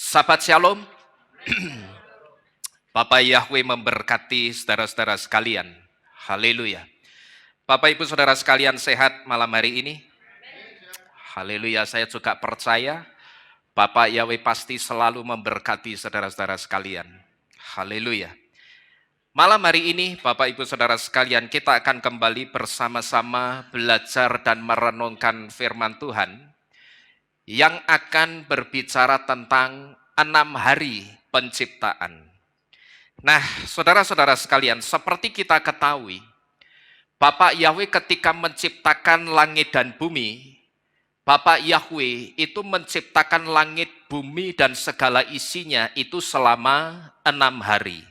Sahabat Shalom, Bapak Yahweh memberkati saudara-saudara sekalian. Haleluya. Bapak Ibu Saudara sekalian sehat malam hari ini? Haleluya, saya juga percaya Bapak Yahweh pasti selalu memberkati saudara-saudara sekalian. Haleluya. Malam hari ini Bapak Ibu Saudara sekalian kita akan kembali bersama-sama belajar dan merenungkan firman Tuhan yang akan berbicara tentang 6 hari penciptaan. Nah, saudara-saudara sekalian, seperti kita ketahui, Bapak Yahweh ketika menciptakan langit dan bumi, Bapak Yahweh itu menciptakan langit, bumi, dan segala isinya itu selama 6 hari.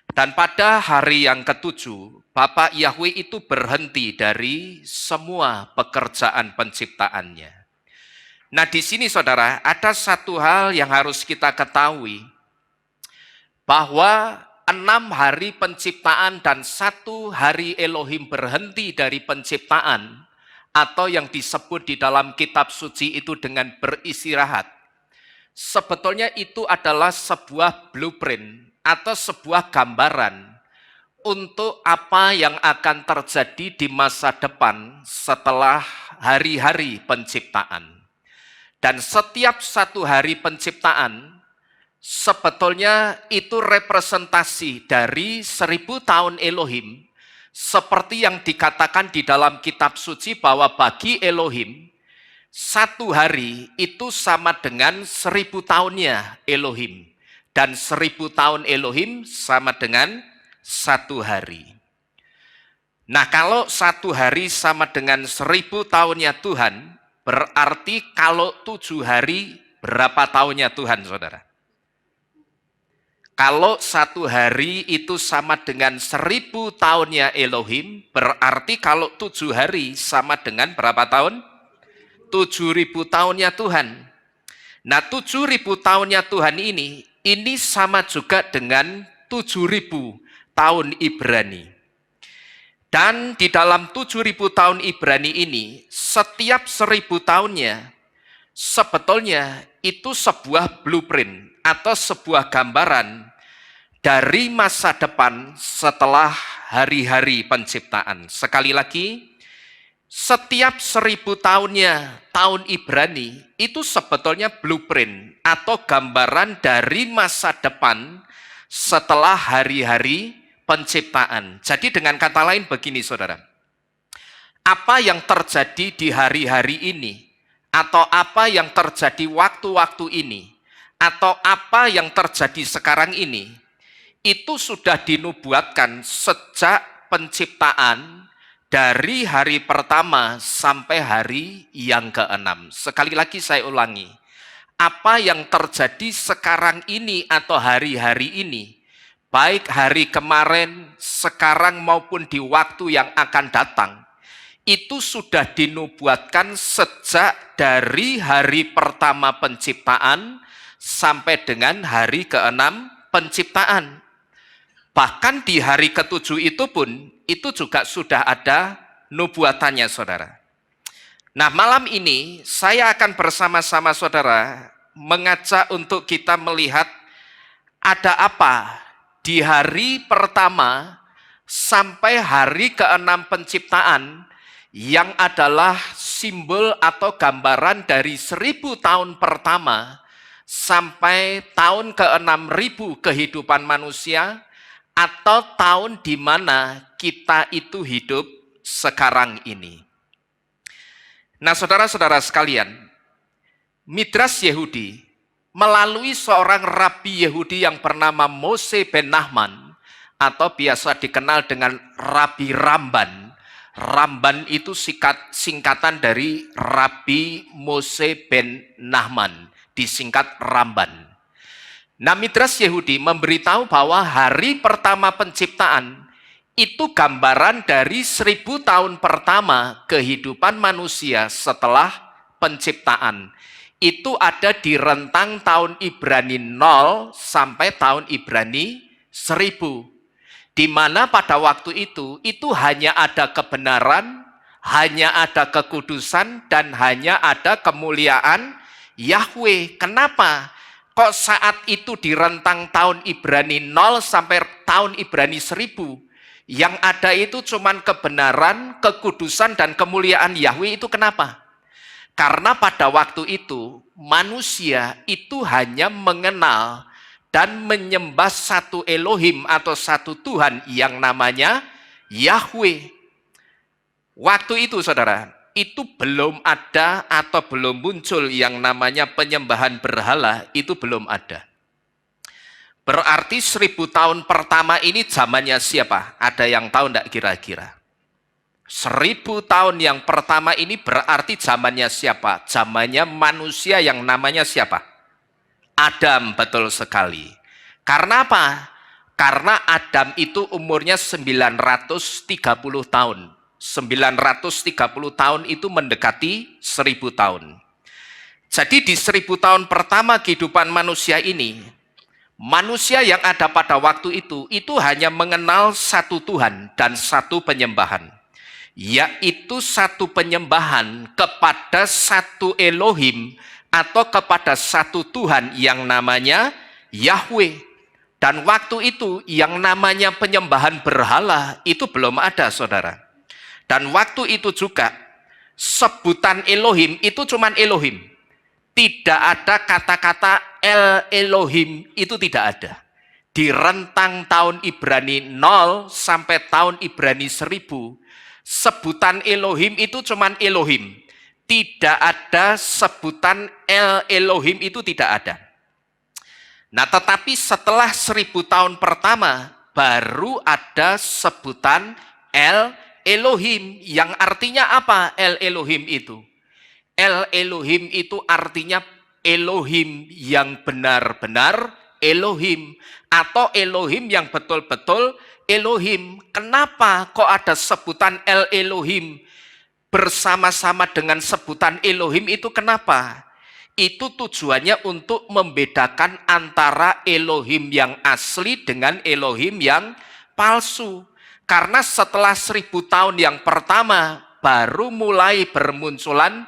Dan pada hari yang ketujuh, Bapak Yahweh itu berhenti dari semua pekerjaan penciptaannya. Nah, di sini saudara, ada satu hal yang harus kita ketahui, bahwa 6 hari penciptaan dan 1 hari Elohim berhenti dari penciptaan, atau yang disebut di dalam kitab suci itu dengan beristirahat. Sebetulnya itu adalah sebuah blueprint atau sebuah gambaran untuk apa yang akan terjadi di masa depan setelah hari-hari penciptaan. Dan setiap 1 hari penciptaan sebetulnya itu representasi dari 1000 tahun Elohim, seperti yang dikatakan di dalam kitab suci bahwa bagi Elohim 1 hari itu sama dengan 1000 tahunnya Elohim, dan 1000 tahun Elohim sama dengan 1 hari. Nah, kalau 1 hari sama dengan 1000 tahunnya Tuhan, berarti kalau 7 hari berapa tahunnya Tuhan, saudara? Kalau 1 hari itu sama dengan 1000 tahunnya Elohim, berarti kalau 7 hari sama dengan berapa tahun? 7000 tahunnya Tuhan. Nah, 7000 tahunnya Tuhan ini sama juga dengan 7000 tahun Ibrani. Dan di dalam 7000 tahun Ibrani ini, setiap 1000 tahunnya, sebetulnya itu sebuah blueprint atau sebuah gambaran dari masa depan setelah hari-hari penciptaan. Sekali lagi, setiap 1000 tahunnya tahun Ibrani itu sebetulnya blueprint atau gambaran dari masa depan setelah hari-hari penciptaan. Jadi dengan kata lain begini saudara, apa yang terjadi di hari-hari ini, atau apa yang terjadi waktu-waktu ini, atau apa yang terjadi sekarang ini, itu sudah dinubuatkan sejak penciptaan dari hari pertama sampai hari yang ke-6. Sekali lagi saya ulangi, apa yang terjadi sekarang ini atau hari-hari ini, baik hari kemarin, sekarang maupun di waktu yang akan datang, itu sudah dinubuatkan sejak dari hari pertama penciptaan sampai dengan hari ke-6 penciptaan. Bahkan di hari ke-7 itu pun, itu juga sudah ada nubuatannya saudara. Nah, malam ini saya akan bersama-sama saudara mengajak untuk kita melihat ada apa di hari pertama sampai hari ke-6 penciptaan yang adalah simbol atau gambaran dari 1000 tahun pertama sampai tahun ke-6000 kehidupan manusia, atau tahun di mana kita itu hidup sekarang ini. Nah, saudara-saudara sekalian, Midrash Yehudi melalui seorang rabi Yehudi yang bernama Mose ben Nahman, atau biasa dikenal dengan Rabi Ramban. Ramban itu singkatan dari Rabi Mose ben Nahman, disingkat Ramban. Nah, Midrash Yehudi memberitahu bahwa hari pertama penciptaan itu gambaran dari 1000 tahun pertama kehidupan manusia setelah penciptaan. Itu ada di rentang tahun Ibrani 0 sampai tahun Ibrani 1000. Di mana pada waktu itu hanya ada kebenaran, hanya ada kekudusan, dan hanya ada kemuliaan Yahweh. Kenapa? kok saat itu di rentang tahun Ibrani 0 sampai tahun Ibrani 1000, yang ada itu cuman kebenaran, kekudusan, dan kemuliaan Yahweh. Itu kenapa? Karena pada waktu itu manusia itu hanya mengenal dan menyembah satu Elohim atau satu Tuhan yang namanya Yahweh. Waktu itu saudara, itu belum ada atau belum muncul yang namanya penyembahan berhala, itu belum ada. Berarti 1000 tahun pertama ini zamannya siapa? Ada yang tahu enggak kira-kira? 1000 tahun yang pertama ini berarti zamannya siapa? Zamannya manusia yang namanya siapa? Adam, betul sekali. Karena apa? Karena Adam itu umurnya 930 tahun. 930 tahun itu mendekati 1000 tahun. Jadi di 1000 tahun pertama kehidupan manusia ini, manusia yang ada pada waktu itu hanya mengenal satu Tuhan dan satu penyembahan, yaitu satu penyembahan kepada satu Elohim atau kepada satu Tuhan yang namanya Yahweh. Dan waktu itu yang namanya penyembahan berhala itu belum ada, saudara. Dan waktu itu juga sebutan Elohim itu cuman Elohim. Tidak ada kata-kata El Elohim, itu tidak ada. Di rentang tahun Ibrani 0 sampai tahun Ibrani 1000, sebutan Elohim itu cuman Elohim. Tidak ada sebutan El Elohim, itu tidak ada. Nah, tetapi setelah 1000 tahun pertama, baru ada sebutan El Elohim, yang artinya apa El Elohim itu? El Elohim itu artinya Elohim yang benar-benar Elohim, atau Elohim yang betul-betul Elohim. Kenapa kok ada sebutan El Elohim bersama-sama dengan sebutan Elohim itu? Kenapa? Itu tujuannya untuk membedakan antara Elohim yang asli dengan Elohim yang palsu. Karena setelah 1000 tahun yang pertama baru mulai bermunculan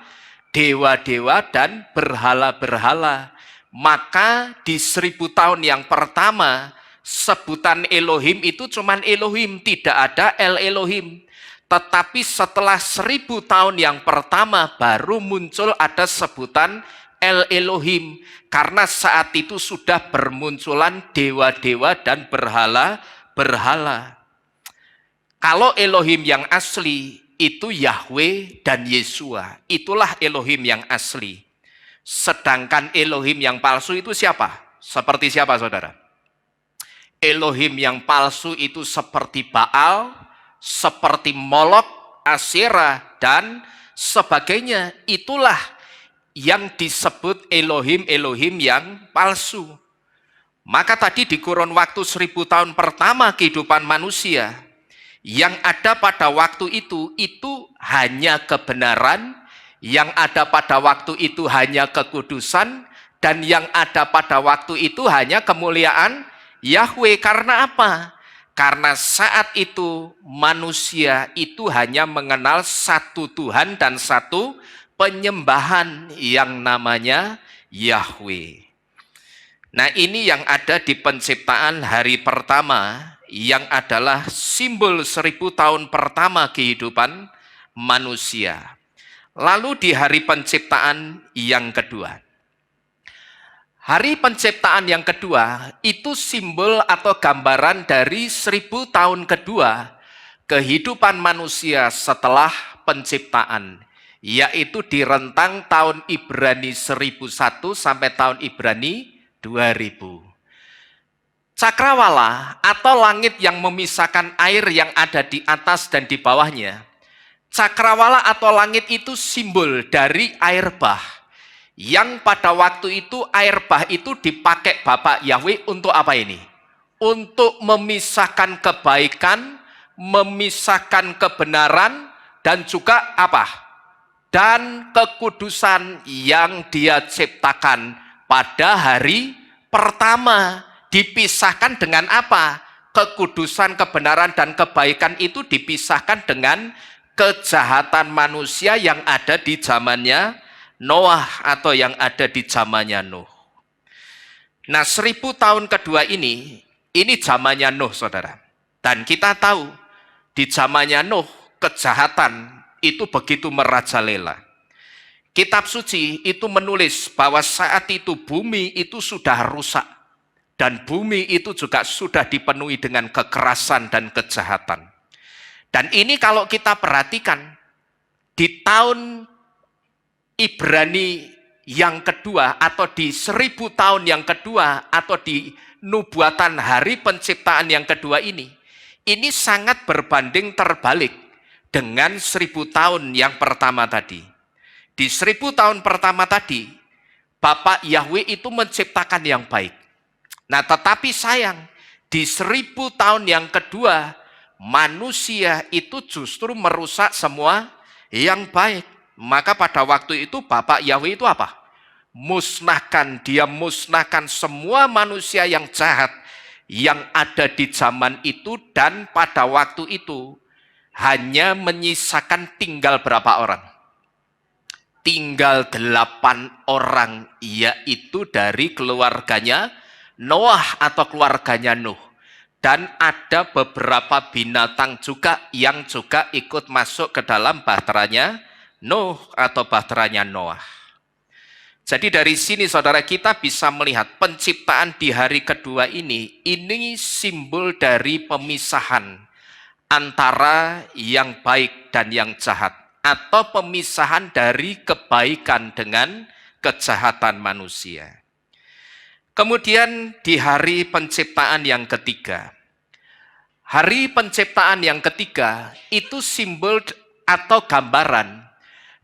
dewa-dewa dan berhala-berhala. Maka di 1000 tahun yang pertama, sebutan Elohim itu cuman Elohim, tidak ada El Elohim. Tetapi setelah 1000 tahun yang pertama, baru muncul ada sebutan El Elohim. Karena saat itu sudah bermunculan dewa-dewa dan berhala-berhala. Kalau Elohim yang asli, itu Yahweh dan Yesua. Itulah Elohim yang asli. Sedangkan Elohim yang palsu itu siapa? Seperti siapa, saudara? Elohim yang palsu itu seperti Baal, seperti Molok, Asyera, dan sebagainya. Itulah yang disebut Elohim-Elohim yang palsu. Maka tadi di kurun waktu 1000 tahun pertama kehidupan manusia, yang ada pada waktu itu hanya kebenaran, yang ada pada waktu itu hanya kekudusan, dan yang ada pada waktu itu hanya kemuliaan Yahweh. Karena apa? Karena saat itu manusia itu hanya mengenal satu Tuhan dan satu penyembahan yang namanya Yahweh. Nah, ini yang ada di penciptaan hari pertama, yang adalah simbol 1000 tahun pertama kehidupan manusia. Lalu di hari penciptaan yang kedua. Hari penciptaan yang kedua itu simbol atau gambaran dari 1000 tahun kedua kehidupan manusia setelah penciptaan, yaitu di rentang tahun Ibrani 1001 sampai tahun Ibrani 2000. Cakrawala atau langit yang memisahkan air yang ada di atas dan di bawahnya. Cakrawala atau langit itu simbol dari air bah. Yang pada waktu itu air bah itu dipakai Bapak Yahweh untuk apa ini? Untuk memisahkan kebaikan, memisahkan kebenaran, dan juga apa? Dan kekudusan yang Dia ciptakan pada hari pertama. Dipisahkan dengan apa? Kekudusan, kebenaran, dan kebaikan itu dipisahkan dengan kejahatan manusia yang ada di zamannya Noah atau yang ada di zamannya Nuh. Nah, 1000 tahun kedua ini zamannya Nuh, saudara. Dan kita tahu, di zamannya Nuh, kejahatan itu begitu merajalela. Kitab suci itu menulis bahwa saat itu bumi itu sudah rusak. Dan bumi itu juga sudah dipenuhi dengan kekerasan dan kejahatan. Dan ini kalau kita perhatikan, di tahun Ibrani yang kedua, atau di 1000 tahun yang kedua, atau di nubuatan hari penciptaan yang kedua ini sangat berbanding terbalik dengan 1000 tahun yang pertama tadi. Di 1000 tahun pertama tadi, Bapak Yahweh itu menciptakan yang baik. Nah, tetapi sayang, di 1000 tahun yang kedua, manusia itu justru merusak semua yang baik. Maka pada waktu itu Bapak Yahweh itu apa? Dia musnahkan semua manusia yang jahat yang ada di zaman itu, dan pada waktu itu hanya menyisakan tinggal berapa orang? Tinggal 8 orang, yaitu dari keluarganya Noah atau keluarganya Nuh. Dan ada beberapa binatang juga yang juga ikut masuk ke dalam bahteranya Nuh atau bahteranya Noah. Jadi dari sini saudara, kita bisa melihat penciptaan di hari kedua ini simbol dari pemisahan antara yang baik dan yang jahat, atau pemisahan dari kebaikan dengan kejahatan manusia. Kemudian di hari penciptaan yang ketiga. Hari penciptaan yang ketiga itu simbol atau gambaran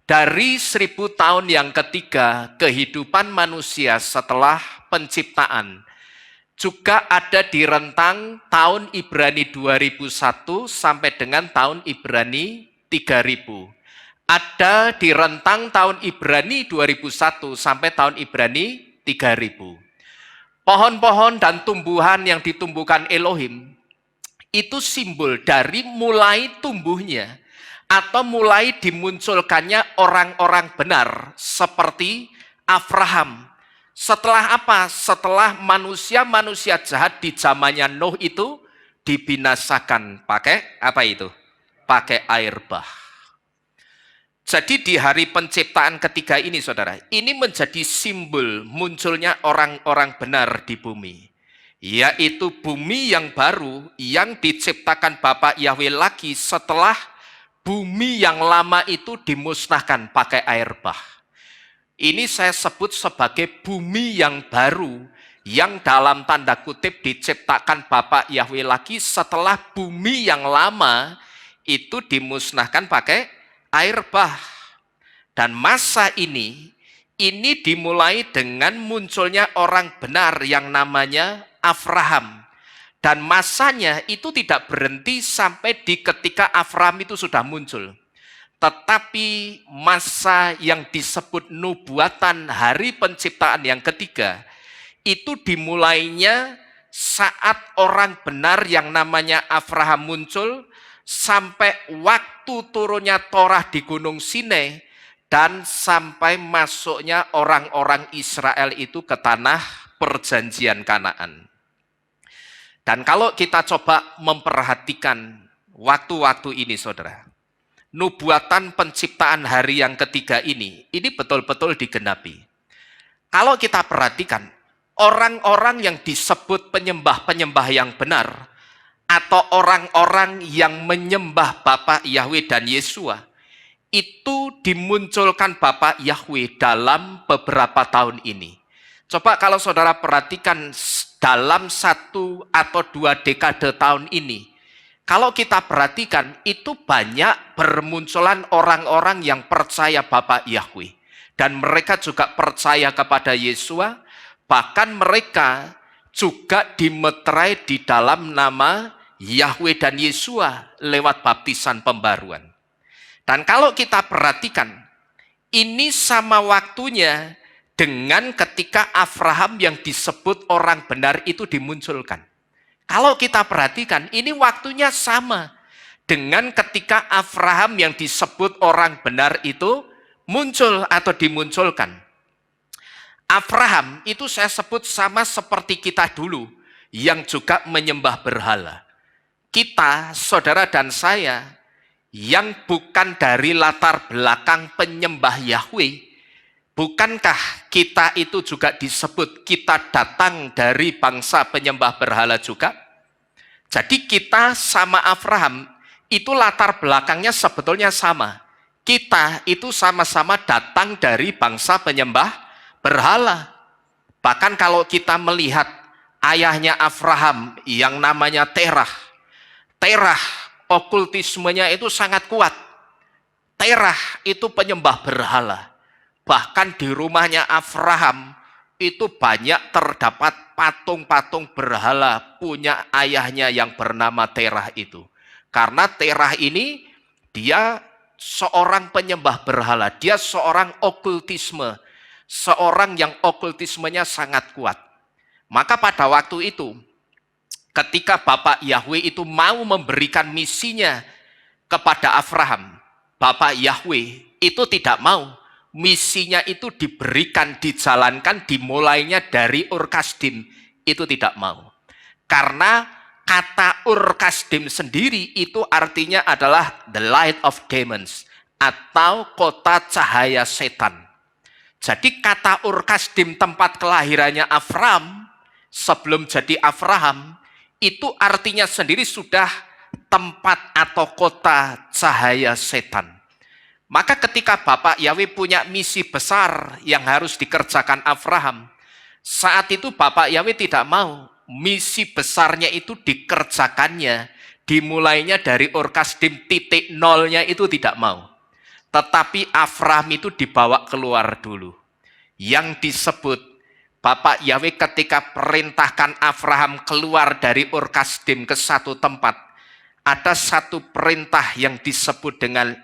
dari 1000 tahun yang ketiga kehidupan manusia setelah penciptaan. Juga ada di rentang tahun Ibrani 2001 sampai dengan tahun Ibrani 3000. Ada di rentang tahun Ibrani 2001 sampai tahun Ibrani 3000. Pohon-pohon dan tumbuhan yang ditumbuhkan Elohim itu simbol dari mulai tumbuhnya atau mulai dimunculkannya orang-orang benar seperti Abraham. Setelah apa? Setelah manusia-manusia jahat di zamannya Nuh itu dibinasakan pakai apa itu? Pakai air bah. Jadi di hari penciptaan ketiga ini saudara, ini menjadi simbol munculnya orang-orang benar di bumi. Yaitu bumi yang baru yang diciptakan Bapak Yahweh lagi setelah bumi yang lama itu dimusnahkan pakai air bah. Ini saya sebut sebagai bumi yang baru yang dalam tanda kutip diciptakan Bapak Yahweh lagi setelah bumi yang lama itu dimusnahkan pakai air bah. Dan masa ini dimulai dengan munculnya orang benar yang namanya Abraham. Dan masanya itu tidak berhenti sampai di ketika Abraham itu sudah muncul. Tetapi masa yang disebut nubuatan hari penciptaan yang ketiga, itu dimulainya saat orang benar yang namanya Abraham muncul, sampai waktu turunnya Torah di Gunung Sinai, dan sampai masuknya orang-orang Israel itu ke tanah perjanjian Kanaan. Dan kalau kita coba memperhatikan waktu-waktu ini saudara, nubuatan penciptaan hari yang ketiga ini betul-betul digenapi. Kalau kita perhatikan, orang-orang yang disebut penyembah-penyembah yang benar, atau orang-orang yang menyembah Bapa Yahweh dan Yesua, itu dimunculkan Bapa Yahweh dalam beberapa tahun ini. Coba kalau saudara perhatikan dalam 1 atau 2 dekade tahun ini, kalau kita perhatikan itu banyak bermunculan orang-orang yang percaya Bapa Yahweh. Dan mereka juga percaya kepada Yesua, bahkan mereka juga dimeterai di dalam nama Yahweh dan Yesua lewat baptisan pembaruan. Dan kalau kita perhatikan, ini sama waktunya dengan ketika Abraham yang disebut orang benar itu dimunculkan. Kalau kita perhatikan, ini waktunya sama dengan ketika Abraham yang disebut orang benar itu muncul atau dimunculkan. Abraham itu saya sebut sama seperti kita dulu yang juga menyembah berhala. Kita, saudara dan saya, yang bukan dari latar belakang penyembah Yahweh, bukankah kita itu juga disebut kita datang dari bangsa penyembah berhala juga? Jadi kita sama Abraham itu latar belakangnya sebetulnya sama. Kita itu sama-sama datang dari bangsa penyembah berhala. Bahkan kalau kita melihat ayahnya Abraham yang namanya Terah. Terah okultismenya itu sangat kuat. Terah itu penyembah berhala. Bahkan di rumahnya Abraham itu banyak terdapat patung-patung berhala punya ayahnya yang bernama Terah itu. Karena Terah ini dia seorang penyembah berhala, dia seorang okultisme, seorang yang okultismenya sangat kuat. Maka pada waktu itu, ketika Bapak Yahweh itu mau memberikan misinya kepada Abraham, Bapak Yahweh itu tidak mau. Misinya itu diberikan, dijalankan, dimulainya dari Ur Kasdim, itu tidak mau. Karena kata Ur Kasdim sendiri itu artinya adalah the light of demons, atau kota cahaya setan. Jadi kata Ur Kasdim tempat kelahirannya Abraham, sebelum jadi Abraham, itu artinya sendiri sudah tempat atau kota cahaya setan. Maka ketika Bapak Yahweh punya misi besar yang harus dikerjakan Abraham, saat itu Bapak Yahweh tidak mau misi besarnya itu dikerjakannya, dimulainya dari Ur Kasdim titik nolnya itu tidak mau. Tetapi Abraham itu dibawa keluar dulu. Yang disebut Bapak Yahweh ketika perintahkan Abraham keluar dari Ur Kasdim ke satu tempat, ada satu perintah yang disebut dengan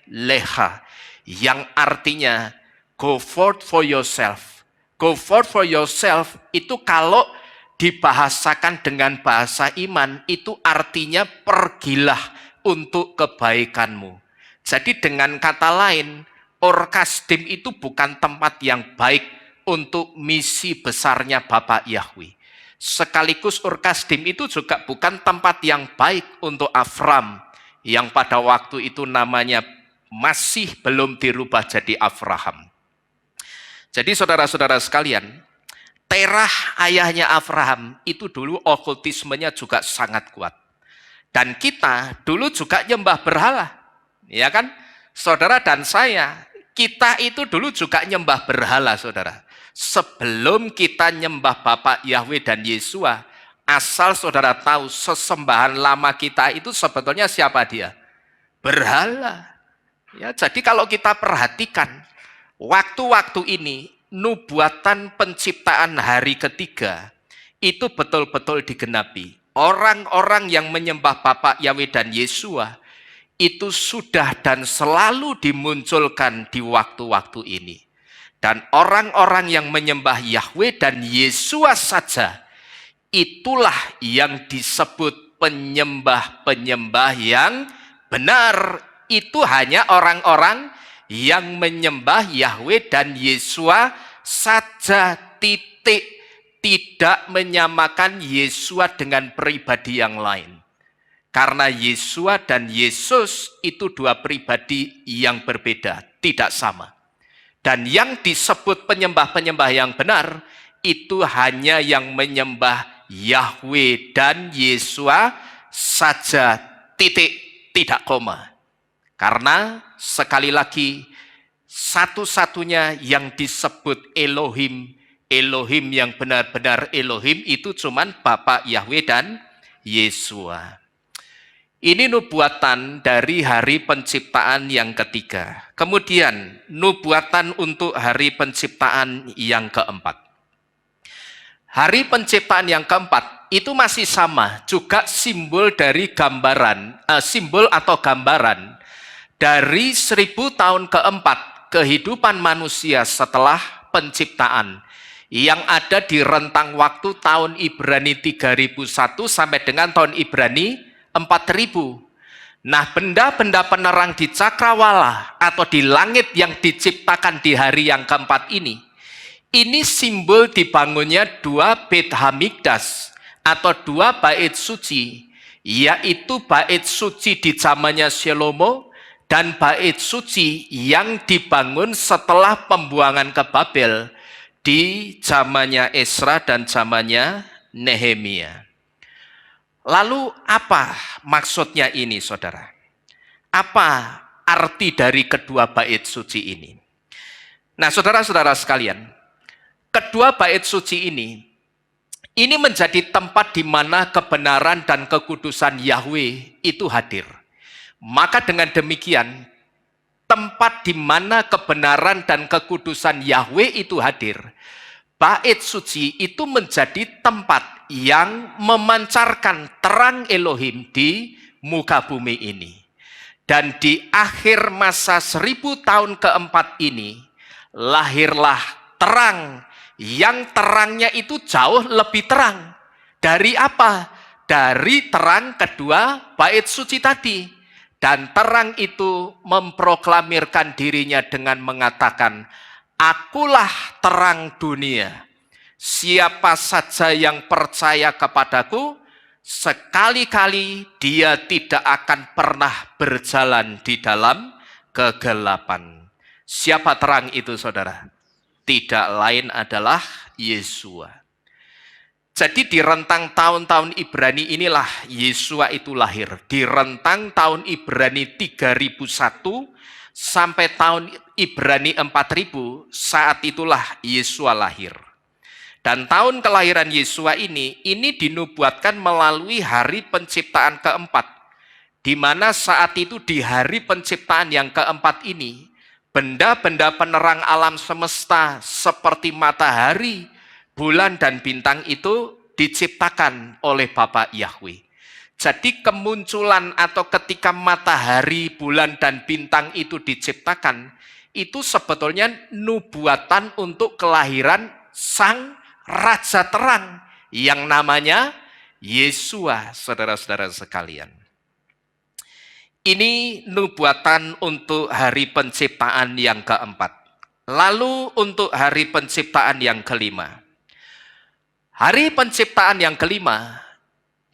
Leha, yang artinya go forth for yourself. Go forth for yourself itu kalau dibahasakan dengan bahasa iman, itu artinya pergilah untuk kebaikanmu. Jadi dengan kata lain, Ur Kasdim itu bukan tempat yang baik untuk misi besarnya Bapak Yahweh. Sekaligus Ur Kasdim itu juga bukan tempat yang baik untuk Abraham, yang pada waktu itu namanya masih belum dirubah jadi Abraham. Jadi saudara-saudara sekalian, Terah ayahnya Abraham itu dulu okultismenya juga sangat kuat. Dan kita dulu juga nyembah berhala. Ya kan? Saudara dan saya, kita itu dulu juga nyembah berhala, saudara. Sebelum kita nyembah Bapak Yahweh dan Yesua, asal saudara tahu sesembahan lama kita itu sebetulnya siapa dia? Berhala. Ya, jadi kalau kita perhatikan, waktu-waktu ini, nubuatan penciptaan hari ketiga itu betul-betul digenapi. Orang-orang yang menyembah Bapak Yahweh dan Yesua itu sudah dan selalu dimunculkan di waktu-waktu ini. Dan orang-orang yang menyembah Yahweh dan Yesua saja, itulah yang disebut penyembah-penyembah yang benar. Itu hanya orang-orang yang menyembah Yahweh dan Yesua saja, titik. Tidak menyamakan Yesua dengan pribadi yang lain. Karena Yesua dan Yesus itu dua pribadi yang berbeda, tidak sama. Dan yang disebut penyembah-penyembah yang benar, itu hanya yang menyembah Yahweh dan Yesua saja, titik, tidak koma. Karena sekali lagi, satu-satunya yang disebut Elohim, Elohim yang benar-benar Elohim itu cuman Bapak Yahweh dan Yesua. Ini nubuatan dari hari penciptaan yang ketiga. Kemudian nubuatan untuk hari penciptaan yang keempat. Hari penciptaan yang keempat itu masih sama, juga simbol dari gambaran, simbol atau gambaran dari 1000 tahun keempat kehidupan manusia setelah penciptaan, yang ada di rentang waktu tahun Ibrani 3001 sampai dengan tahun Ibrani 4000. Nah, benda-benda penerang di cakrawala atau di langit yang diciptakan di hari yang keempat ini, Ini simbol dibangunnya dua Beit Hamikdas atau dua bait suci, yaitu bait suci di zamannya Salomo dan bait suci yang dibangun setelah pembuangan ke Babel di zamannya Esra dan zamannya Nehemia. Lalu apa maksudnya ini, saudara? Apa arti dari kedua bait suci ini? Nah, saudara-saudara sekalian, kedua bait suci ini menjadi tempat di mana kebenaran dan kekudusan Yahweh itu hadir. Maka dengan demikian, tempat di mana kebenaran dan kekudusan Yahweh itu hadir, bait suci itu menjadi tempat yang memancarkan terang Elohim di muka bumi ini. Dan di akhir masa 1000 tahun keempat ini, lahirlah terang, yang terangnya itu jauh lebih terang. Dari apa? Dari terang kedua bait suci tadi. Dan terang itu memproklamirkan dirinya dengan mengatakan, "Akulah terang dunia. Siapa saja yang percaya kepadaku, sekali-kali dia tidak akan pernah berjalan di dalam kegelapan." Siapa terang itu, saudara? Tidak lain adalah Yesua. Jadi di rentang tahun-tahun Ibrani inilah Yesua itu lahir. Di rentang tahun Ibrani 3001 sampai tahun Ibrani 4000, saat itulah Yesua lahir. Dan tahun kelahiran Yesua ini dinubuatkan melalui hari penciptaan keempat. Di mana saat itu di hari penciptaan yang keempat ini, benda-benda penerang alam semesta seperti matahari, bulan, dan bintang itu diciptakan oleh Bapa Yahweh. Jadi kemunculan atau ketika matahari, bulan, dan bintang itu diciptakan, itu sebetulnya nubuatan untuk kelahiran Sang Raja Terang yang namanya Yesua, saudara-saudara sekalian. Ini nubuatan untuk hari penciptaan yang keempat. Lalu untuk hari penciptaan yang kelima. Hari penciptaan yang kelima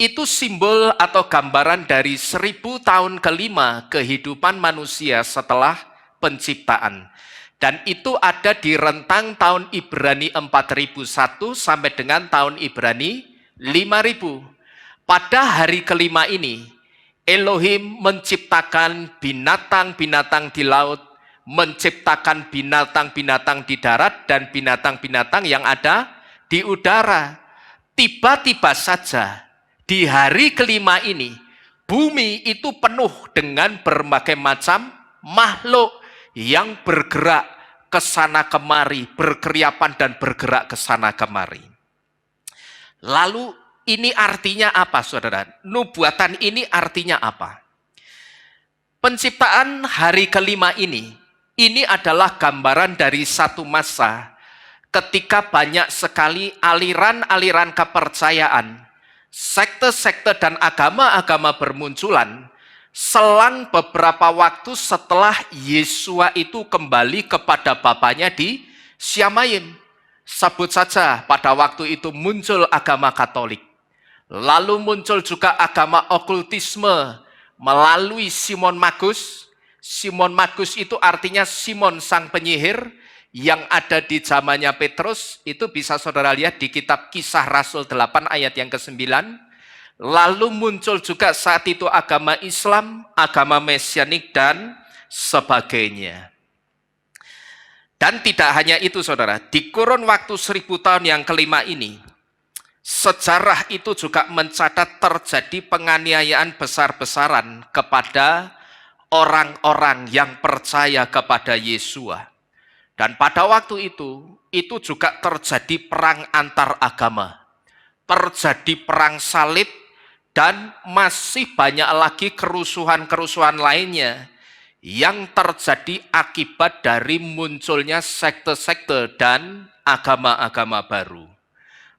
itu simbol atau gambaran dari 1000 tahun kelima kehidupan manusia setelah penciptaan. Dan itu ada di rentang tahun Ibrani 4001 sampai dengan tahun Ibrani 5000. Pada hari kelima ini, Elohim menciptakan binatang-binatang di laut, menciptakan binatang-binatang di darat, dan binatang-binatang yang ada di udara. Tiba-tiba saja di hari kelima ini, bumi itu penuh dengan berbagai macam makhluk yang bergerak ke sana kemari, berkeriapan dan bergerak ke sana kemari. Lalu ini artinya apa, saudara? Nubuatan ini artinya apa? Penciptaan hari kelima ini adalah gambaran dari satu masa ketika banyak sekali aliran-aliran kepercayaan, sekte-sekte dan agama-agama bermunculan selang beberapa waktu setelah Yesua itu kembali kepada Bapanya di Syamaim. Sebut saja pada waktu itu muncul agama Katolik. Lalu muncul juga agama okultisme melalui Simon Magus. Simon Magus itu artinya Simon sang penyihir yang ada di zamannya Petrus. Itu bisa saudara lihat di kitab Kisah Rasul 8 ayat yang ke-9. Lalu muncul juga saat itu agama Islam, agama Mesianik, dan sebagainya. Dan tidak hanya itu, saudara, di kurun waktu 1000 tahun yang kelima ini, sejarah itu juga mencatat terjadi penganiayaan besar-besaran kepada orang-orang yang percaya kepada Yesua. Dan pada waktu itu juga terjadi perang antar agama, terjadi perang salib, dan masih banyak lagi kerusuhan-kerusuhan lainnya yang terjadi akibat dari munculnya sekte-sekte dan agama-agama baru.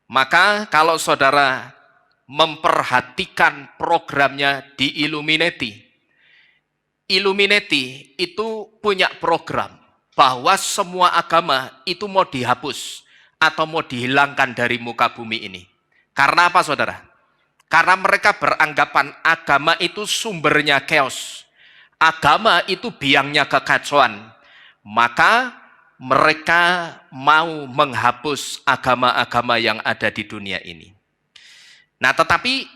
Maka kalau saudara memperhatikan programnya di Illuminati itu punya program bahwa semua agama itu mau dihapus. atau mau dihilangkan dari muka bumi ini. Karena apa, saudara? Karena mereka beranggapan agama itu sumbernya chaos. Agama itu biangnya kekacauan. Maka mereka mau menghapus agama-agama yang ada di dunia ini. Nah, tetapi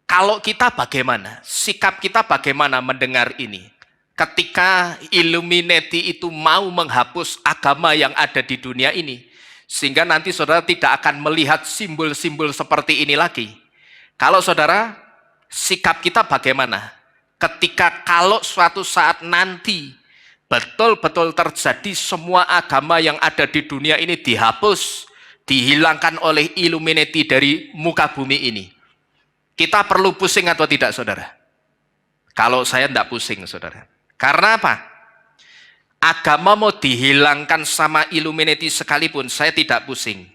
kalau kita bagaimana? Sikap kita bagaimana mendengar ini? Ketika Illuminati itu mau menghapus agama yang ada di dunia ini, sehingga nanti saudara tidak akan melihat simbol-simbol seperti ini lagi. Kalau saudara, sikap kita bagaimana? Ketika kalau suatu saat nanti betul-betul terjadi semua agama yang ada di dunia ini dihapus, dihilangkan oleh Illuminati dari muka bumi ini. Kita perlu pusing atau tidak, saudara? Kalau saya tidak pusing, saudara. Karena apa? Agama mau dihilangkan sama Illuminati sekalipun, saya tidak pusing.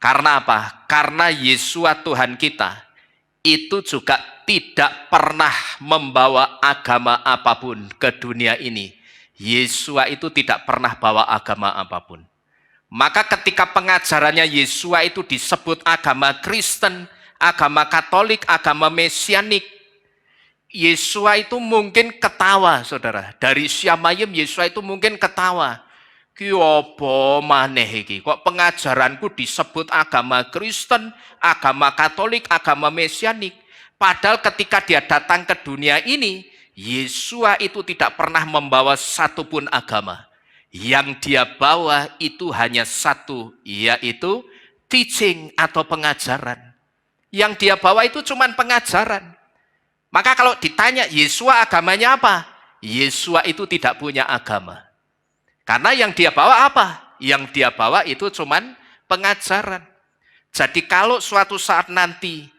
Karena apa? Karena Yesus Tuhan kita itu juga tidak pernah membawa agama apapun ke dunia ini. Yesua itu tidak pernah bawa agama apapun. Maka ketika pengajarannya Yesua itu disebut agama Kristen, agama Katolik, agama Mesianik, Yesua itu mungkin ketawa, saudara. Dari Syamayim Yesua itu mungkin ketawa. Ki opo maneh iki? Kok pengajaranku disebut agama Kristen, agama Katolik, agama Mesianik. Padahal ketika dia datang ke dunia ini, Yesua itu tidak pernah membawa satupun agama. Yang dia bawa itu hanya satu, yaitu teaching atau pengajaran. Yang dia bawa itu cuma pengajaran. Maka kalau ditanya Yesua agamanya apa? Yesua itu tidak punya agama. Karena yang dia bawa apa? Yang dia bawa itu cuma pengajaran. Jadi kalau suatu saat nanti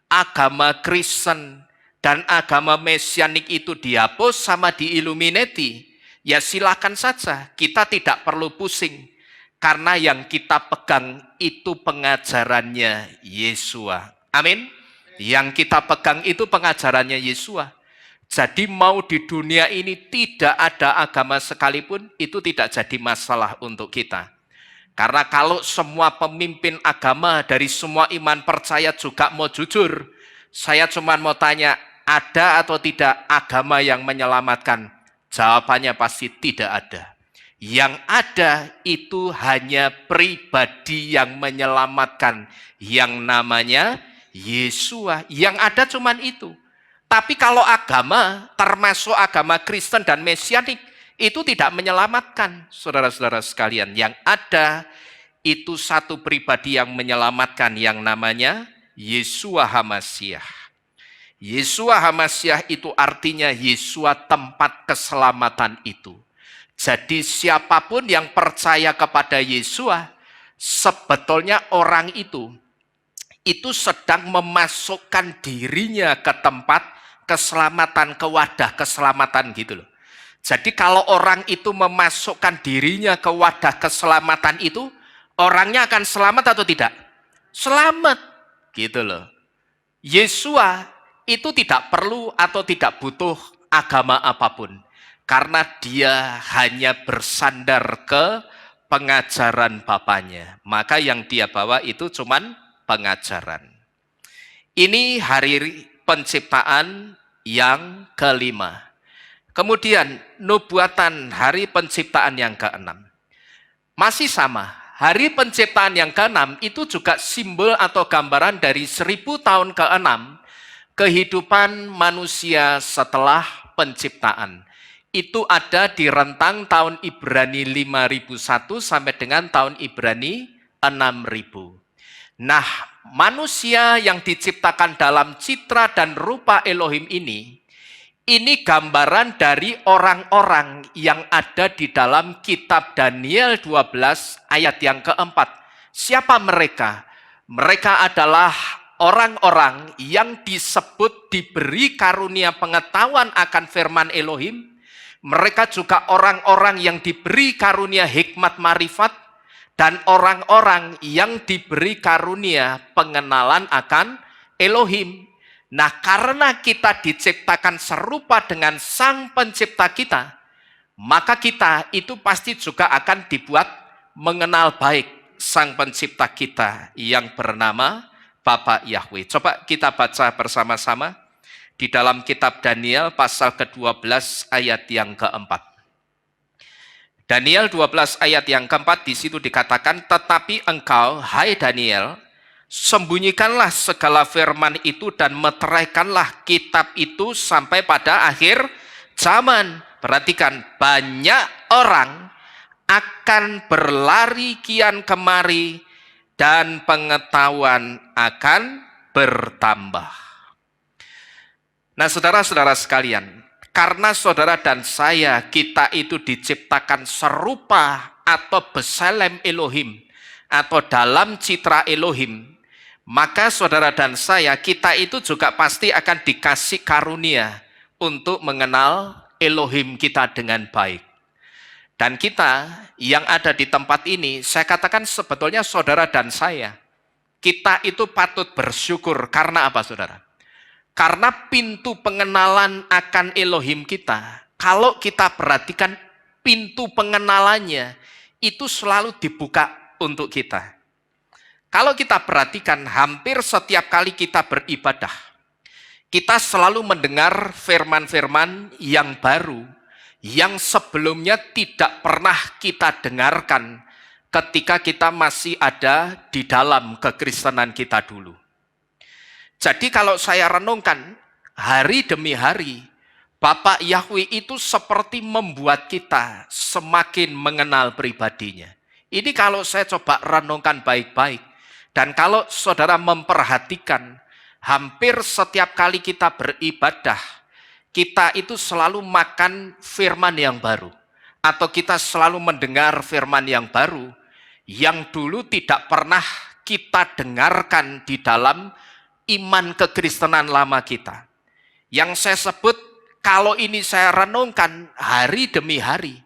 agama Kristen dan agama Mesianik itu dihapus sama di Illuminati, ya silakan saja, kita tidak perlu pusing. Karena yang kita pegang itu pengajarannya Yesua. Amin. Yang kita pegang itu pengajarannya Yesua. Jadi mau di dunia ini tidak ada agama sekalipun, itu tidak jadi masalah untuk kita. Karena kalau semua pemimpin agama dari semua iman percaya juga mau jujur, saya cuma mau tanya, ada atau tidak agama yang menyelamatkan? Jawabannya pasti tidak ada. Yang ada itu hanya pribadi yang menyelamatkan, yang namanya Yesua. Yang ada cuma itu. Tapi kalau agama, termasuk agama Kristen dan Mesianik, itu tidak menyelamatkan, saudara-saudara sekalian. Yang ada itu satu pribadi yang menyelamatkan, yang namanya Yesua HaMasyiah. Yesua HaMasyiah itu artinya Yesua tempat keselamatan itu. Jadi siapapun yang percaya kepada Yesua, sebetulnya orang itu sedang memasukkan dirinya ke tempat keselamatan, ke wadah keselamatan gitu loh. Jadi kalau orang itu memasukkan dirinya ke wadah keselamatan itu, orangnya akan selamat atau tidak? Selamat, gitu loh. Yesua itu tidak perlu atau tidak butuh agama apapun. Karena dia hanya bersandar ke pengajaran Bapaknya. Maka yang dia bawa itu cuman pengajaran. Ini hari penciptaan yang kelima. Kemudian nubuatan hari penciptaan yang keenam. Masih sama, hari penciptaan yang keenam itu juga simbol atau gambaran dari 1000 tahun keenam kehidupan manusia setelah penciptaan. Itu ada di rentang tahun Ibrani 5001 sampai dengan tahun Ibrani 6000. Nah, manusia yang diciptakan dalam citra dan rupa Elohim ini gambaran dari orang-orang yang ada di dalam kitab Daniel 12 ayat yang keempat. Siapa mereka? Mereka adalah orang-orang yang disebut diberi karunia pengetahuan akan firman Elohim. Mereka juga orang-orang yang diberi karunia hikmat marifat dan orang-orang yang diberi karunia pengenalan akan Elohim. Nah, karena kita diciptakan serupa dengan Sang Pencipta kita, maka kita itu pasti juga akan dibuat mengenal baik. Sang Pencipta kita yang bernama Bapa Yahweh. Coba kita baca bersama-sama di dalam kitab Daniel pasal ke-12 ayat yang keempat. Daniel 12 ayat yang keempat, di situ dikatakan, tetapi engkau, hai Daniel, sembunyikanlah segala firman itu dan meteraikanlah kitab itu sampai pada akhir zaman. Perhatikan, banyak orang akan berlari kian kemari dan pengetahuan akan bertambah. Nah, saudara-saudara sekalian, karena saudara dan saya, kita itu diciptakan serupa atau beselem Elohim, atau dalam citra Elohim, maka saudara dan saya, kita itu juga pasti akan dikasih karunia untuk mengenal Elohim kita dengan baik. Dan kita yang ada di tempat ini, saya katakan sebetulnya saudara dan saya, kita itu patut bersyukur. Karena apa, saudara? Karena pintu pengenalan akan Elohim kita, kalau kita perhatikan pintu pengenalannya, itu selalu dibuka untuk kita. Kalau kita perhatikan, hampir setiap kali kita beribadah, kita selalu mendengar firman-firman yang baru, yang sebelumnya tidak pernah kita dengarkan ketika kita masih ada di dalam kekristenan kita dulu. Jadi kalau saya renungkan, hari demi hari, Bapak Yahweh itu seperti membuat kita semakin mengenal pribadinya. Ini kalau saya coba renungkan baik-baik. Dan kalau saudara memperhatikan, hampir setiap kali kita beribadah, kita itu selalu makan firman yang baru. Atau kita selalu mendengar firman yang baru, yang dulu tidak pernah kita dengarkan di dalam iman kekristenan lama kita. Yang saya sebut, kalau ini saya renungkan hari demi hari,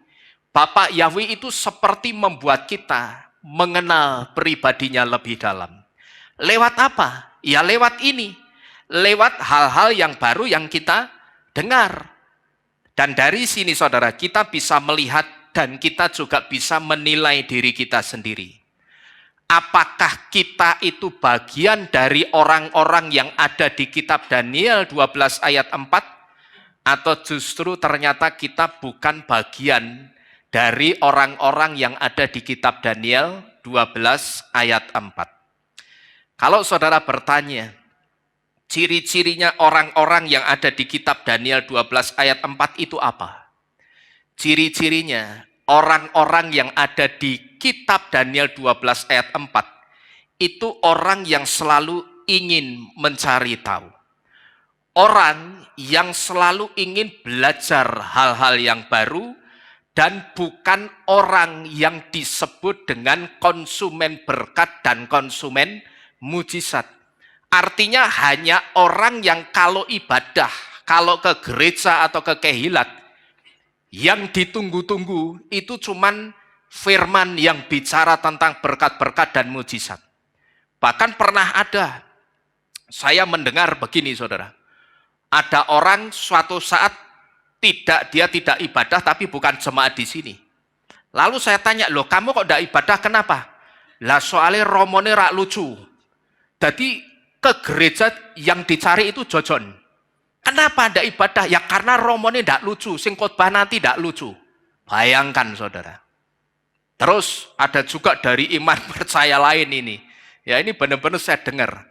Bapak Yahweh itu seperti membuat kita mengenal pribadinya lebih dalam. Lewat apa? Ya lewat ini. Lewat hal-hal yang baru yang kita dengar. Dan dari sini saudara, kita bisa melihat dan kita juga bisa menilai diri kita sendiri. Apakah kita itu bagian dari orang-orang yang ada di kitab Daniel 12 ayat 4? Atau justru ternyata kita bukan bagian dari orang-orang yang ada di kitab Daniel 12 ayat 4? Kalau saudara bertanya, ciri-cirinya orang-orang yang ada di kitab Daniel 12 ayat 4 itu apa? Ciri-cirinya, orang-orang yang ada di kitab Daniel 12 ayat 4, itu orang yang selalu ingin mencari tahu. Orang yang selalu ingin belajar hal-hal yang baru, dan bukan orang yang disebut dengan konsumen berkat dan konsumen mujizat. Artinya hanya orang yang kalau ibadah, kalau ke gereja atau ke kehilat, yang ditunggu-tunggu itu cuman firman yang bicara tentang berkat-berkat dan mujizat. Bahkan pernah ada, saya mendengar begini saudara, ada orang suatu saat dia tidak ibadah tapi bukan jemaat di sini. Lalu saya tanya, loh kamu kok tidak ibadah, kenapa? Lah soalnya romone rak lucu. Jadi ke gereja yang dicari itu jojon. Kenapa tidak ibadah? Ya karena romone tidak lucu, sing khotbah nanti tidak lucu. Bayangkan saudara. Terus ada juga dari iman percaya lain ini. Ya ini benar-benar saya dengar.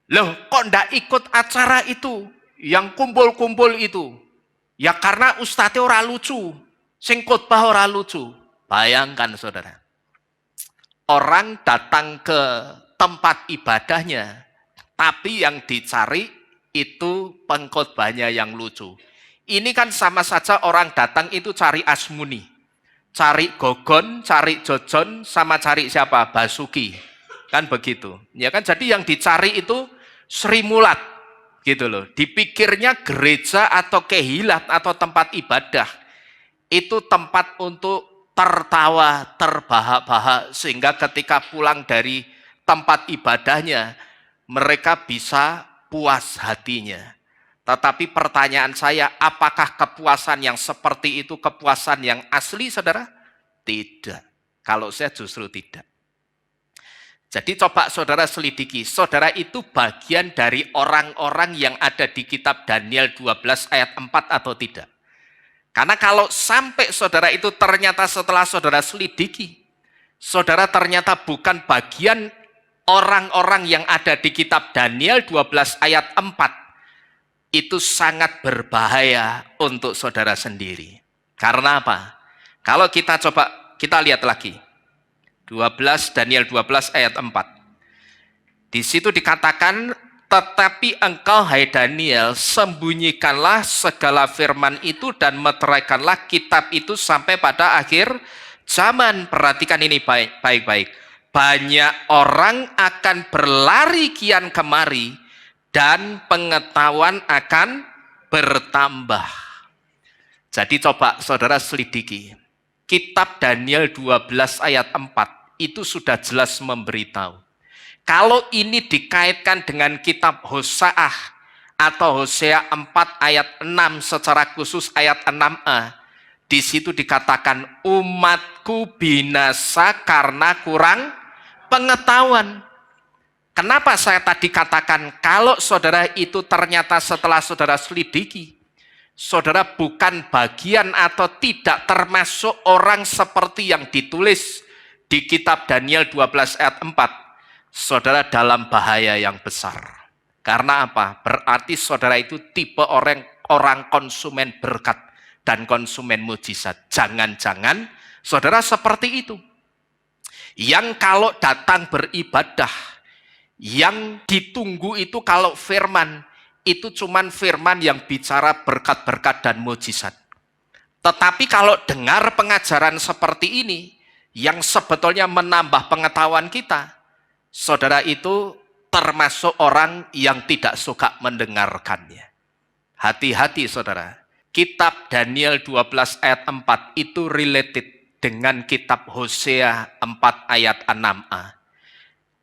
Loh kok tidak ikut acara itu? Yang kumpul-kumpul itu. Ya karena ustadznya ora lucu. Sing khotbah ora lucu. Bayangkan saudara. Orang datang ke tempat ibadahnya, tapi yang dicari itu pengkhotbahnya yang lucu. Ini kan sama saja orang datang itu cari Asmuni. Cari Gogon, cari Jojon, sama cari siapa? Basuki. Kan begitu. Ya kan, jadi yang dicari itu Sri Mulat. Gitu loh. Dipikirnya gereja atau kehilat atau tempat ibadah itu tempat untuk tertawa, terbahak-bahak, sehingga ketika pulang dari tempat ibadahnya mereka bisa puas hatinya. Tetapi pertanyaan saya, apakah kepuasan yang seperti itu kepuasan yang asli, saudara? Tidak. Kalau saya justru tidak. Jadi coba saudara selidiki, saudara itu bagian dari orang-orang yang ada di kitab Daniel 12 ayat 4 atau tidak? Karena kalau sampai saudara itu ternyata setelah saudara selidiki, saudara ternyata bukan bagian orang-orang yang ada di kitab Daniel 12 ayat 4, itu sangat berbahaya untuk saudara sendiri. Karena apa? Kalau kita coba, kita lihat lagi. Daniel 12 ayat 4. Di situ dikatakan, tetapi engkau hai Daniel, sembunyikanlah segala firman itu dan meteraikanlah kitab itu sampai pada akhir zaman. Perhatikan ini baik-baik. Banyak orang akan berlari kian kemari dan pengetahuan akan bertambah. Jadi coba saudara selidiki. Kitab Daniel 12 ayat 4 itu sudah jelas memberitahu. Kalau ini dikaitkan dengan kitab Hoseah atau Hosea 4 ayat 6 secara khusus ayat 6a, di situ dikatakan umatku binasa karena kurang pengetahuan. Kenapa saya tadi katakan kalau saudara itu ternyata setelah saudara selidiki, saudara bukan bagian atau tidak termasuk orang seperti yang ditulis di kitab Daniel 12 ayat 4, saudara dalam bahaya yang besar. Karena apa? Berarti saudara itu tipe orang konsumen berkat dan konsumen mujizat. Jangan-jangan saudara seperti itu. Yang kalau datang beribadah, yang ditunggu itu kalau firman, itu cuman firman yang bicara berkat-berkat dan mujizat. Tetapi kalau dengar pengajaran seperti ini, yang sebetulnya menambah pengetahuan kita, saudara itu termasuk orang yang tidak suka mendengarkannya. Hati-hati saudara, kitab Daniel 12 ayat 4 itu related dengan kitab Hosea 4 ayat 6a.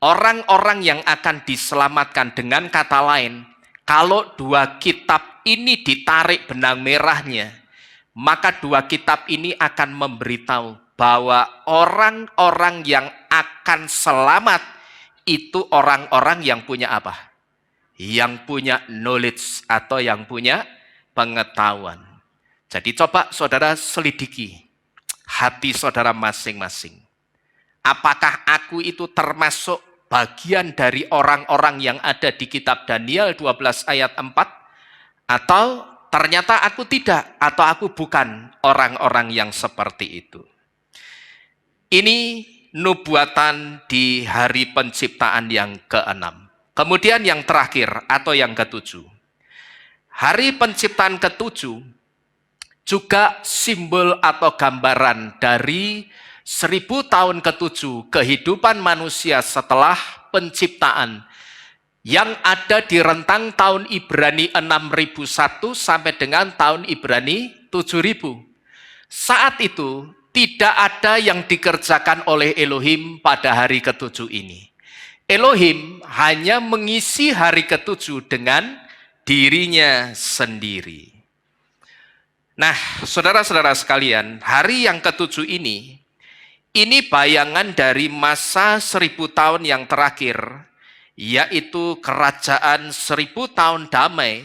Orang-orang yang akan diselamatkan, dengan kata lain, kalau dua kitab ini ditarik benang merahnya, maka dua kitab ini akan memberitahu bahwa orang-orang yang akan selamat itu orang-orang yang punya apa? Yang punya knowledge atau yang punya pengetahuan. Jadi coba saudara selidiki hati saudara masing-masing. Apakah aku itu termasuk bagian dari orang-orang yang ada di kitab Daniel 12 ayat 4? Atau ternyata aku tidak, atau aku bukan orang-orang yang seperti itu. Ini nubuatan di hari penciptaan yang ke-6. Kemudian yang terakhir atau yang ke-7. Hari penciptaan ke-7 juga simbol atau gambaran dari 1000 tahun ke-7 kehidupan manusia setelah penciptaan yang ada di rentang tahun Ibrani 6001 sampai dengan tahun Ibrani 7000. Saat itu tidak ada yang dikerjakan oleh Elohim pada hari ke-7 ini. Elohim hanya mengisi hari ke-7 dengan dirinya sendiri. Nah, saudara-saudara sekalian, hari yang ke-7 ini bayangan dari masa 1000 tahun yang terakhir, yaitu kerajaan 1000 tahun damai,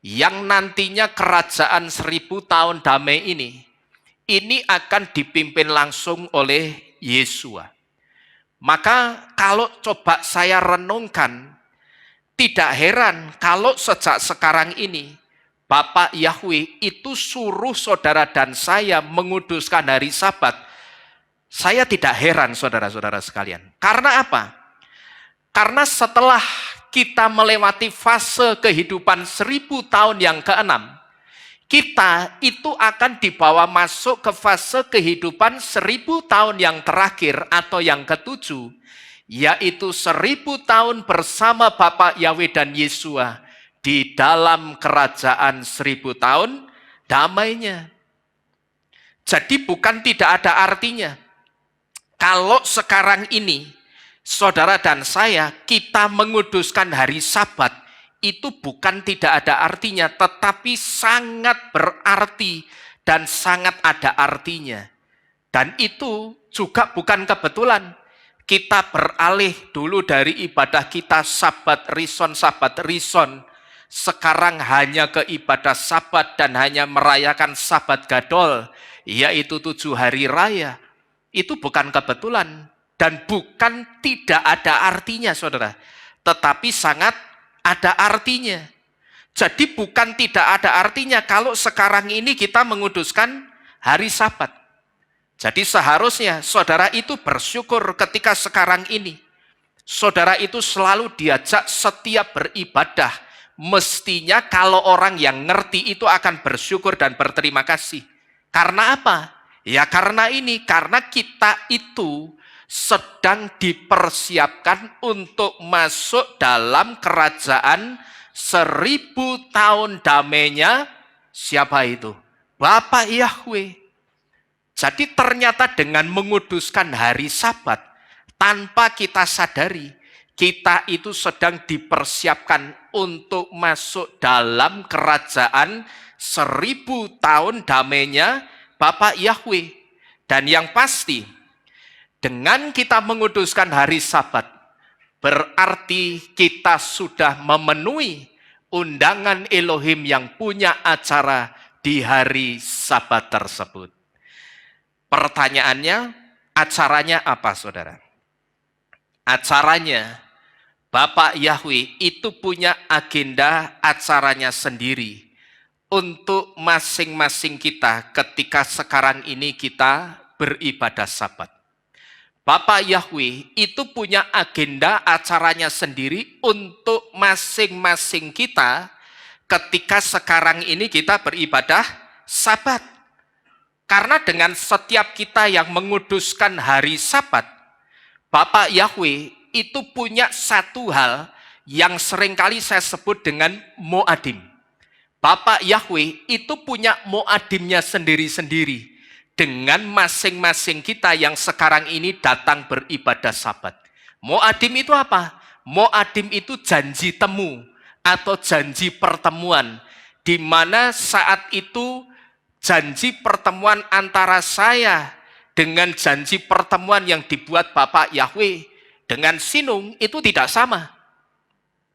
yang nantinya kerajaan 1000 tahun damai ini akan dipimpin langsung oleh Yesua. Maka kalau coba saya renungkan, tidak heran kalau sejak sekarang ini Bapak Yahweh itu suruh saudara dan saya menguduskan hari Sabat. Saya tidak heran saudara-saudara sekalian. Karena apa? Karena setelah kita melewati fase kehidupan 1000 tahun yang ke-6, kita itu akan dibawa masuk ke fase kehidupan 1000 tahun yang terakhir atau yang ke-7, yaitu 1000 tahun bersama Bapa Yahweh dan Yesua di dalam kerajaan 1000 tahun damainya. Jadi bukan tidak ada artinya. Kalau sekarang ini, saudara dan saya, kita menguduskan hari Sabat, itu bukan tidak ada artinya, tetapi sangat berarti dan sangat ada artinya. Dan itu juga bukan kebetulan. kita beralih dulu dari ibadah kita sabat rison, sekarang hanya ke ibadah sabat dan hanya merayakan sabat gadol, yaitu 7 hari raya. Itu bukan kebetulan dan bukan tidak ada artinya, saudara, tetapi sangat ada artinya. Jadi bukan tidak ada artinya kalau sekarang ini kita menguduskan hari sabat. Jadi seharusnya saudara itu bersyukur ketika sekarang ini saudara itu selalu diajak setiap beribadah. Mestinya kalau orang yang ngerti itu akan bersyukur dan berterima kasih. Karena apa? Ya karena kita itu sedang dipersiapkan untuk masuk dalam kerajaan 1000 tahun damainya. Siapa itu? Bapa Yahweh. Jadi ternyata dengan menguduskan hari sabat, tanpa kita sadari, kita itu sedang dipersiapkan untuk masuk dalam kerajaan 1000 tahun damainya Bapa Yahweh. Dan yang pasti, dengan kita menguduskan hari sabat, berarti kita sudah memenuhi undangan Elohim yang punya acara di hari sabat tersebut. Pertanyaannya, acaranya apa, saudara? Acaranya, Bapak Yahweh itu punya agenda acaranya sendiri untuk masing-masing kita ketika sekarang ini kita beribadah sabat. Bapak Yahweh itu punya agenda acaranya sendiri untuk masing-masing kita ketika sekarang ini kita beribadah sabat. Karena dengan setiap kita yang menguduskan hari sabat, Bapak Yahweh itu punya satu hal yang seringkali saya sebut dengan moadim. Bapak Yahweh itu punya moadimnya sendiri-sendiri dengan masing-masing kita yang sekarang ini datang beribadah sabat. Moadim itu apa? Moadim itu janji temu atau janji pertemuan, di mana saat itu janji pertemuan antara saya dengan janji pertemuan yang dibuat Bapak Yahweh dengan Sinung itu tidak sama.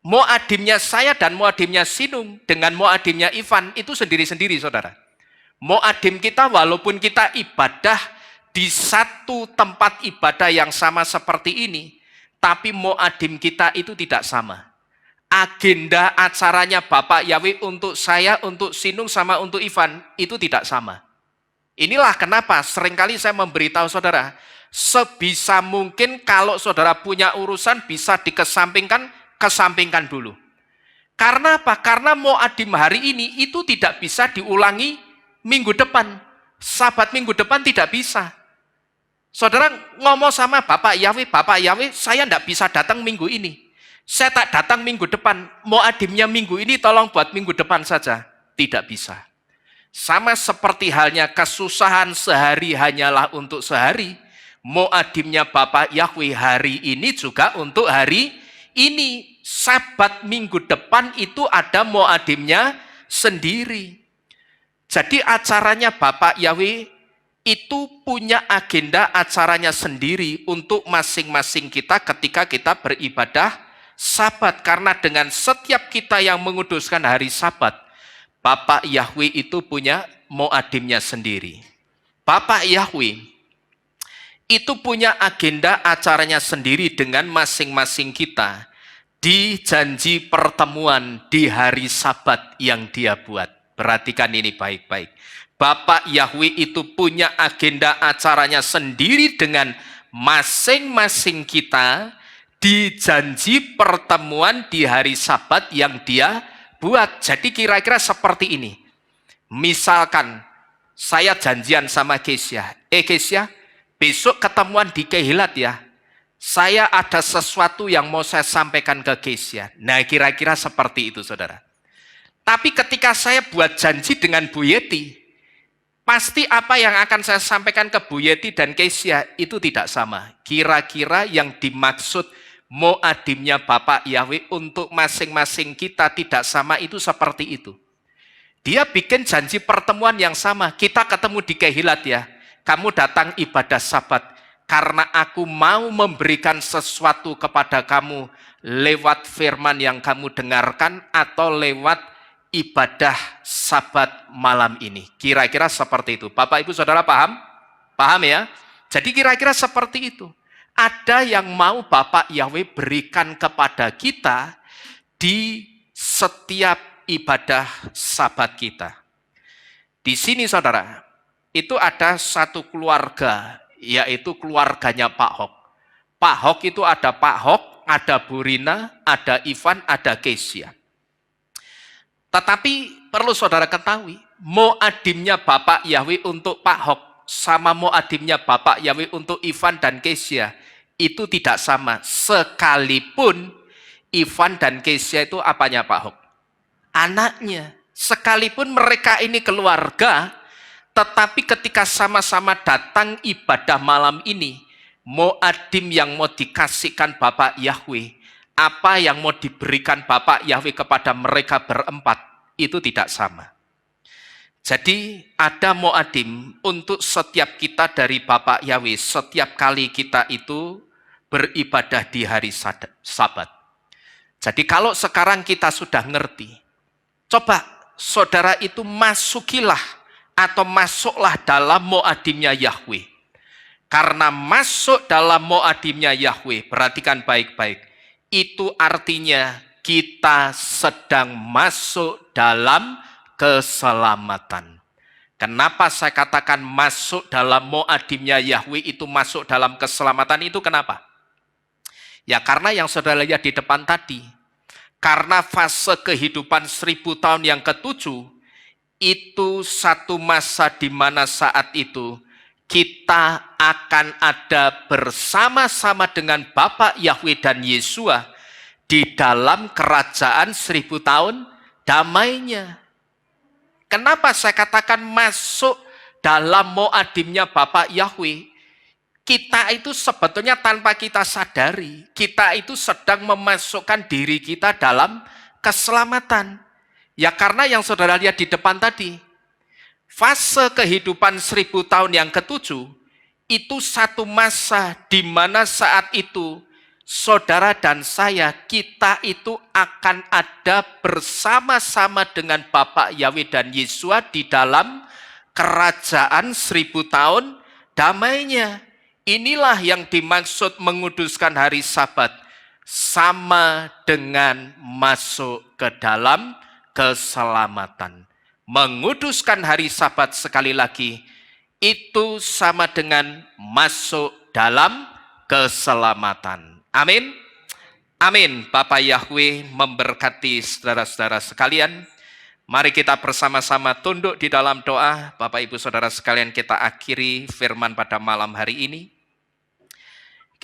Moadimnya saya dan moadimnya Sinung dengan moadimnya Ivan itu sendiri-sendiri, saudara. Moadim kita walaupun kita ibadah di satu tempat ibadah yang sama seperti ini, tapi moadim kita itu tidak sama. Agenda acaranya Bapak Yahweh untuk saya, untuk Sinung, sama untuk Ivan, itu tidak sama. Inilah kenapa seringkali saya memberitahu saudara, sebisa mungkin kalau saudara punya urusan bisa dikesampingkan, kesampingkan dulu. Karena apa? Karena moadim hari ini itu tidak bisa diulangi minggu depan. Sabat minggu depan tidak bisa. Saudara ngomong sama Bapak Yahweh, saya tidak bisa datang minggu ini. Saya tak datang minggu depan, moadimnya minggu ini tolong buat minggu depan saja. Tidak bisa. Sama seperti halnya kesusahan sehari hanyalah untuk sehari, moadimnya Bapak Yahweh hari ini juga untuk hari ini. Sabat minggu depan itu ada moadimnya sendiri. Jadi acaranya Bapak Yahweh itu punya agenda acaranya sendiri untuk masing-masing kita ketika kita beribadah sabat. Karena dengan setiap kita yang menguduskan hari sabat, Bapak Yahweh itu punya moadimnya sendiri. Bapak Yahweh itu punya agenda acaranya sendiri dengan masing-masing kita di janji pertemuan di hari sabat yang dia buat. Perhatikan ini baik-baik. Bapak Yahweh itu punya agenda acaranya sendiri dengan masing-masing kita di janji pertemuan di hari sabat yang dia buat. Jadi kira-kira seperti ini. Misalkan saya janjian sama Kesia, Kesia, besok ketemuan di Kehilat ya. Saya ada sesuatu yang mau saya sampaikan ke Kesia. Nah kira-kira seperti itu, saudara. Tapi ketika saya buat janji dengan Bu Yeti, pasti apa yang akan saya sampaikan ke Bu Yeti dan Kesia itu tidak sama. Kira-kira yang dimaksud moadimnya Bapak Yahweh untuk masing-masing kita tidak sama itu seperti itu. Dia bikin janji pertemuan yang sama. Kita ketemu di Kehilat ya. Kamu datang ibadah sabat. karena aku mau memberikan sesuatu kepada kamu lewat firman yang kamu dengarkan atau lewat ibadah Sabat malam ini. Kira-kira seperti itu. Bapak Ibu Saudara paham? Paham ya? Jadi kira-kira seperti itu. Ada yang mau Bapak Yahweh berikan kepada kita di setiap ibadah Sabat kita. Di sini saudara, itu ada satu keluarga, yaitu keluarganya Pak Hok. Pak Hok itu ada Pak Hok, ada Bu Rina, ada Ivan, ada Kesia. Tetapi perlu saudara ketahui, moadimnya Bapak Yahweh untuk Pak Hok sama moadimnya Bapak Yahweh untuk Ivan dan Kesia itu tidak sama. Sekalipun Ivan dan Kesia itu apanya Pak Hok? Anaknya. Sekalipun mereka ini keluarga, tetapi ketika sama-sama datang ibadah malam ini, moadim yang mau dikasihkan Bapak Yahweh, apa yang mau diberikan Bapak Yahweh kepada mereka berempat, itu tidak sama. Jadi ada moadim untuk setiap kita dari Bapak Yahweh, setiap kali kita itu beribadah di hari Sabat. Jadi kalau sekarang kita sudah ngerti, coba saudara itu masukilah atau masuklah dalam moadimnya Yahweh. Karena masuk dalam moadimnya Yahweh, perhatikan baik-baik, itu artinya kita sedang masuk dalam keselamatan. Kenapa saya katakan masuk dalam moadimnya Yahweh itu masuk dalam keselamatan itu kenapa? Ya karena yang saudara lihat di depan tadi, karena fase kehidupan 1000 tahun yang ketujuh, itu satu masa di mana saat itu kita akan ada bersama-sama dengan Bapak Yahweh dan Yesua di dalam kerajaan 1000 tahun damainya. Kenapa saya katakan masuk dalam moadimnya Bapak Yahweh? Kita itu sebetulnya tanpa kita sadari, kita itu sedang memasukkan diri kita dalam keselamatan. Ya karena yang saudara lihat di depan tadi, fase kehidupan 1000 tahun yang ketujuh, itu satu masa di mana saat itu, saudara dan saya, kita itu akan ada bersama-sama dengan Bapak Yahweh dan Yesua di dalam kerajaan 1000 tahun damainya. Inilah yang dimaksud menguduskan hari Sabat, sama dengan masuk ke dalam keselamatan. Menguduskan hari Sabat sekali lagi, itu sama dengan masuk dalam keselamatan. Amin. Amin. Bapak Yahweh memberkati saudara-saudara sekalian. Mari kita bersama-sama tunduk di dalam doa. Bapak Ibu Saudara sekalian, kita akhiri firman pada malam hari ini.